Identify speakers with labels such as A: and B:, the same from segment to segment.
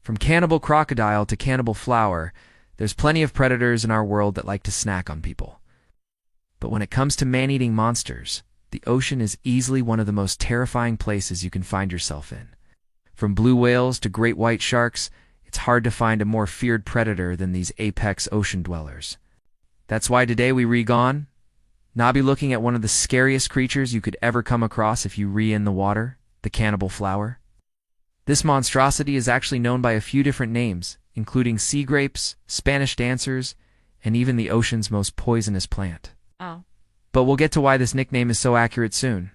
A: From cannibal crocodile to cannibal flower, there's plenty of predators in our world that like to snack on people. But when it comes to man-eating monsters, the ocean is easily one of the most terrifying places you can find yourself in. From blue whales to great white sharks, it's hard to find a more feared predator than these apex ocean dwellers. That's why today we now be looking at one of the scariest creatures you could ever come across if you in the water, the cannibal flower. This monstrosity is actually known by a few different names, including sea grapes, Spanish dancers, and even the ocean's most poisonous plant.
B: Oh.
A: But we'll get to why this nickname is so accurate soon.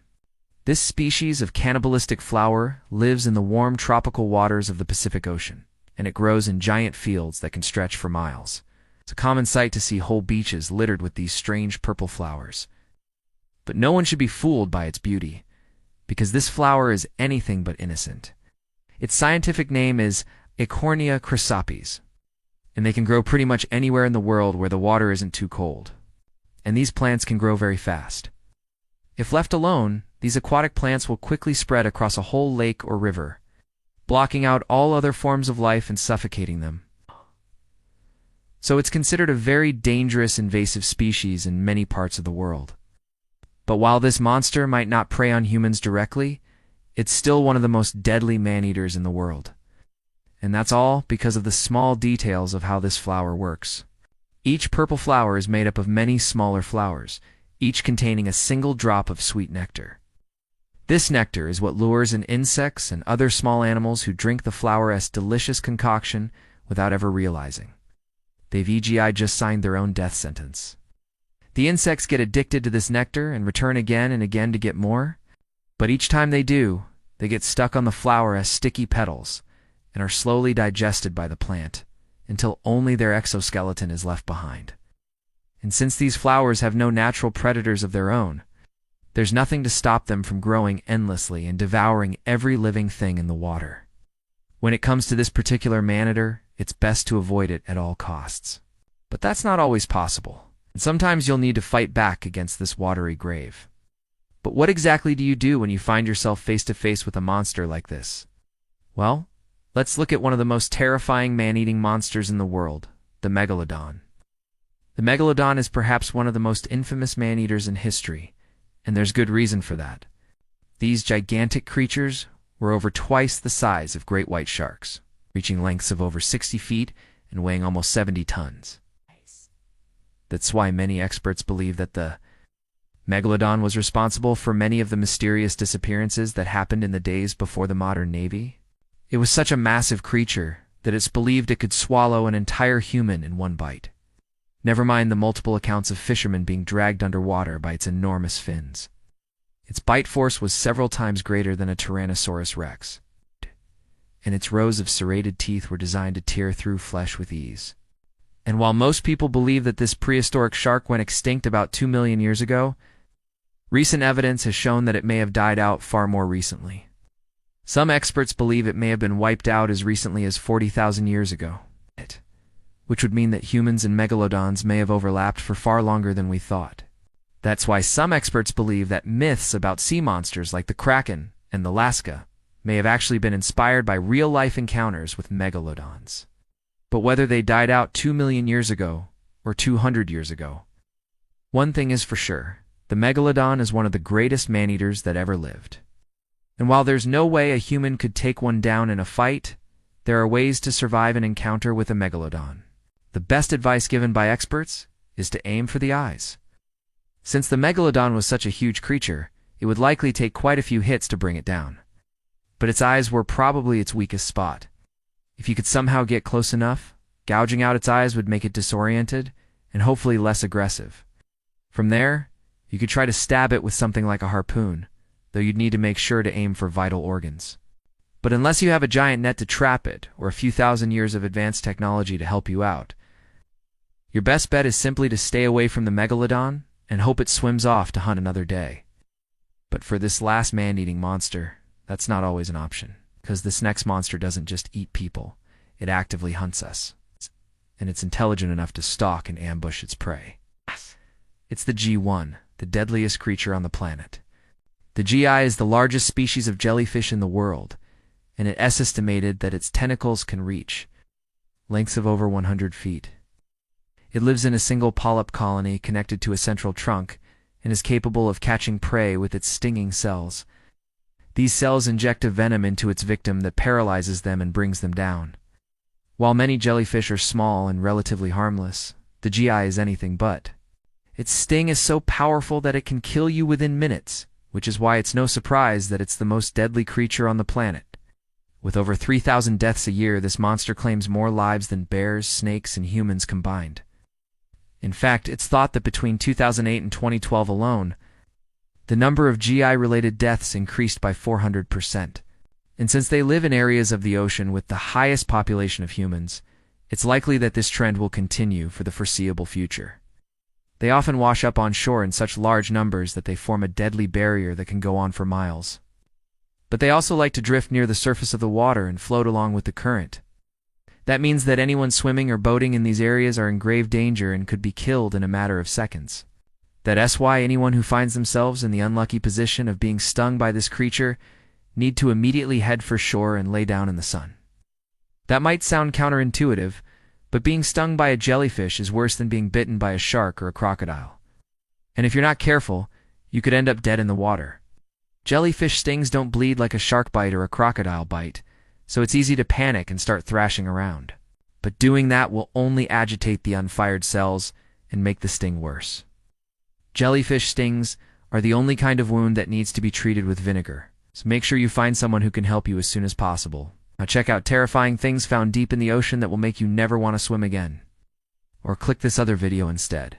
A: This species of cannibalistic flower lives in the warm tropical waters of the Pacific Ocean, and it grows in giant fields that can stretch for miles. It's a common sight to see whole beaches littered with these strange purple flowers. But no one should be fooled by its beauty, because this flower is anything but innocent. Its scientific name is Eichhornia chrysopes, and they can grow pretty much anywhere in the world where the water isn't too cold. And these plants can grow very fast. If left alone, these aquatic plants will quickly spread across a whole lake or river, blocking out all other forms of life and suffocating them. So it's considered a very dangerous invasive species in many parts of the world. But while this monster might not prey on humans directly, it's still one of the most deadly man-eaters in the world. And that's all because of the small details of how this flower works. Each purple flower is made up of many smaller flowers, each containing a single drop of sweet nectar. This nectar is what lures in insects and other small animals who drink the flower's delicious concoction without ever realizing they've just signed their own death sentence. The insects get addicted to this nectar and return again and again to get more, but each time they do, they get stuck on the flower as sticky petals and are slowly digested by the plant until only their exoskeleton is left behind. And since these flowers have no natural predators of their own, there's nothing to stop them from growing endlessly and devouring every living thing in the water. When it comes to this particular man-eater, it's best to avoid it at all costs. But that's not always possible, and sometimes you'll need to fight back against this watery grave. But what exactly do you do when you find yourself face to face with a monster like this? Well, let's look at one of the most terrifying man-eating monsters in the world, the megalodon. The megalodon is perhaps one of the most infamous man-eaters in history, and there's good reason for that. These gigantic creatures were over twice the size of great white sharks, reaching lengths of over 60 feet and weighing almost 70 tons. That's why many experts believe that the megalodon was responsible for many of the mysterious disappearances that happened in the days before the modern Navy. It was such a massive creature that it's believed it could swallow an entire human in one bite. Never mind the multiple accounts of fishermen being dragged underwater by its enormous fins. Its bite force was several times greater than a Tyrannosaurus rex, and its rows of serrated teeth were designed to tear through flesh with ease. And while most people believe that this prehistoric shark went extinct about 2 million years ago, recent evidence has shown that it may have died out far more recently. Some experts believe it may have been wiped out as recently as 40,000 years ago, which would mean that humans and megalodons may have overlapped for far longer than we thought. That's why some experts believe that myths about sea monsters like the Kraken and the Lasca may have actually been inspired by real-life encounters with megalodons. But whether they died out 2 million years ago or 200 years ago, one thing is for sure: the megalodon is one of the greatest man-eaters that ever lived. And while there's no way a human could take one down in a fight, there are ways to survive an encounter with a megalodon. The best advice given by experts is to aim for the eyes. Since the megalodon was such a huge creature, it would likely take quite a few hits to bring it down. But its eyes were probably its weakest spot. If you could somehow get close enough, gouging out its eyes would make it disoriented and hopefully less aggressive. From there, you could try to stab it with something like a harpoon, though you'd need to make sure to aim for vital organs. But unless you have a giant net to trap it or a few thousand years of advanced technology to help you out, your best bet is simply to stay away from the megalodon and hope it swims off to hunt another day. But for this last man-eating monster, that's not always an option, because this next monster doesn't just eat people, it actively hunts us. And it's intelligent enough to stalk and ambush its prey. It's the G1, the deadliest creature on the planet. The GI is the largest species of jellyfish in the world, and it is estimated that its tentacles can reach lengths of over 100 feet. It lives in a single polyp colony connected to a central trunk and is capable of catching prey with its stinging cells. These cells inject a venom into its victim that paralyzes them and brings them down. While many jellyfish are small and relatively harmless, the GI is anything but. Its sting is so powerful that it can kill you within minutes, which is why it's no surprise that it's the most deadly creature on the planet. With over 3,000 deaths a year, this monster claims more lives than bears, snakes, and humans combined. In fact, it's thought that between 2008 and 2012 alone, the number of GI-related deaths increased by 400%. And since they live in areas of the ocean with the highest population of humans, it's likely that this trend will continue for the foreseeable future. They often wash up on shore in such large numbers that they form a deadly barrier that can go on for miles. But they also like to drift near the surface of the water and float along with the current. That means that anyone swimming or boating in these areas are in grave danger and could be killed in a matter of seconds. That's why anyone who finds themselves in the unlucky position of being stung by this creature need to immediately head for shore and lay down in the sun. That might sound counterintuitive, but being stung by a jellyfish is worse than being bitten by a shark or a crocodile. And if you're not careful, you could end up dead in the water. Jellyfish stings don't bleed like a shark bite or a crocodile bite, so it's easy to panic and start thrashing around. But doing that will only agitate the unfired cells and make the sting worse. Jellyfish stings are the only kind of wound that needs to be treated with vinegar, so make sure you find someone who can help you as soon as possible. Now check out terrifying things found deep in the ocean that will make you never want to swim again. Or click this other video instead.